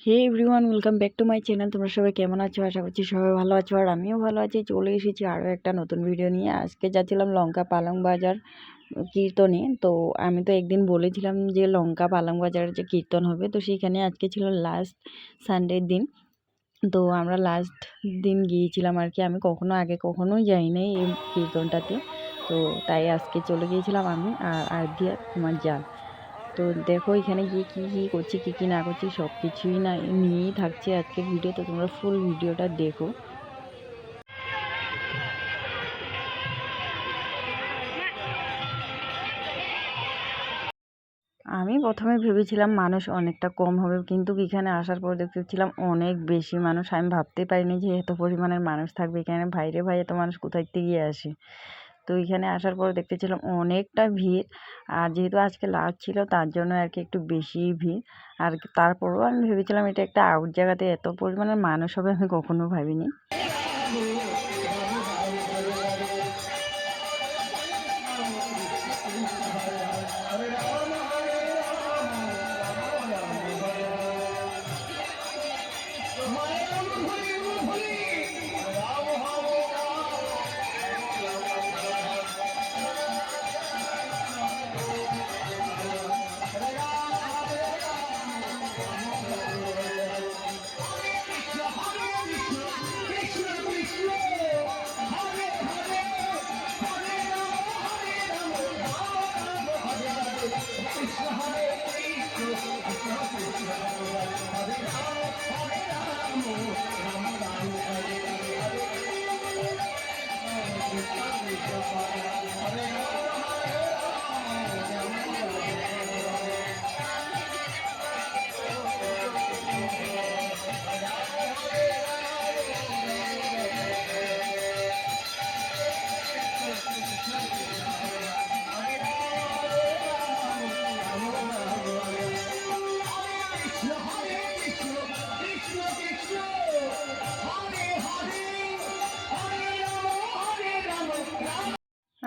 Hey everyone, welcome back to my channel. তোমরা সবাই কেমন আছো? আশা করছি সবাই ভালো আছো, আর আমিও ভালো আছি। চলে এসেছি আরও একটা নতুন ভিডিও নিয়ে। আজকে যাচ্ছিলাম লঙ্কা পালং বাজার কীর্তনে। তো আমি তো একদিন বলেছিলাম যে লঙ্কা পালং বাজারের যে কীর্তন হবে, তো সেইখানে আজকে ছিল লাস্ট সানডের দিন। তো আমরা লাস্ট দিন গিয়েছিলাম আর কি। আমি কখনোই যাই নাই এই কীর্তনটাতে। তো তাই আজকে চলে গিয়েছিলাম আমি আর দিয়ে আমার জাল। তো দেখো এখানে গিয়ে কী কী করছি, কী কী না করছি, সব কিছুই না নিয়েই থাকছে আজকের ভিডিও। তো তোমরা ফুল ভিডিওটা দেখো। আমি প্রথমে ভেবেছিলাম মানুষ অনেকটা কম হবে, কিন্তু এখানে আসার পর দেখতেছিলাম অনেক বেশি মানুষ। আমি ভাবতেই পারিনি যে এত পরিমাণের মানুষ থাকবে এখানে। ভাইরে ভাই, এত মানুষ কোথায় থেকে গিয়ে আসে। তো এখানে আসার পর দেখতেছিলাম অনেকটা ভিড়। আর যেহেতু আজকে লাস্ট ছিল তার জন্য আর কি একটু বেশিই ভিড়। আর তারপরেও আমি ভেবেছিলাম এটা একটা আউট জায়গাতে এত পরিমাণের মানুষ হবে আমি কখনো ভাবিনি।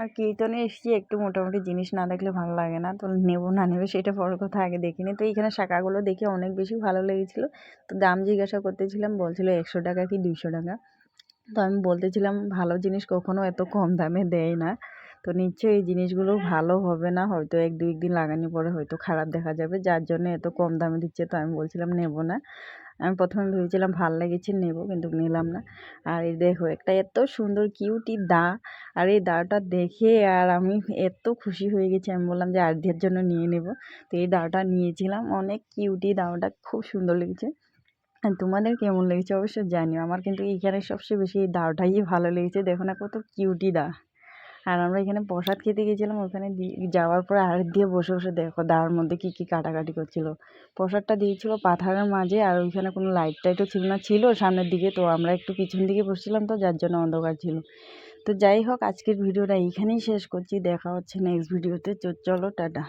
আর কীর্তনে এসেছি, একটু মোটামুটি জিনিস না দেখলে ভালো লাগে না। তো নেবো না নেবে সেটা বড় কথা, আগে দেখিনি। তো এইখানে শাঁখাগুলো দেখে অনেক বেশি ভালো লেগেছিলো। তো দাম জিজ্ঞাসা করতেছিলাম, বলছিল 100 টাকা কি 200 টাকা। তো আমি বলতেছিলাম ভালো জিনিস কখনো এত কম দামে দেয় না। তো নিশ্চয়ই এই জিনিসগুলো ভালো হবে না, হয়তো 1-2 দিন লাগানোর পরে হয়তো খারাপ দেখা যাবে, যার জন্য এত কম দামে দিচ্ছে। তো আমি বলছিলাম নেব না। আমি প্রথমে ভেবেছিলাম ভাল লেগেছে নেব, কিন্তু নিলাম না। আর এই দেখো একটা এত সুন্দর কিউটি দা, আর এই দাটা দেখে আর আমি এত খুশি হয়ে গেছি, আমি বললাম যে আর্ধের জন্য নিয়ে নেব। তো এই দাটা নিয়েছিলাম, অনেক কিউটি, দাটা খুব সুন্দর লেগেছে। আর তোমাদের কেমন লেগেছে অবশ্যই জানিও। আমার কিন্তু এইখানে সবচেয়ে বেশি এই দাওটাই ভালো লেগেছে। দেখো না কত কিউটি দা। আর আমরা এখানে প্রসাদ খেতে গেছিলাম, ওখানে যাওয়ার পরে আর দিয়ে বসে বসে দেখো দাওয়ার মধ্যে কী কী কাটাকাটি করছিল। প্রসাদটা দিয়েছিল পাথারের মাঝে, আর ওইখানে কোনো লাইট টাইটও ছিল না, ছিল সামনের দিকে। তো আমরা একটু পিছন দিকে বসছিলাম, তো যার জন্য অন্ধকার ছিল। তো যাই হোক, আজকের ভিডিওটা এইখানেই শেষ করছি। দেখা হচ্ছে নেক্সট ভিডিওতে। চলো টাটা।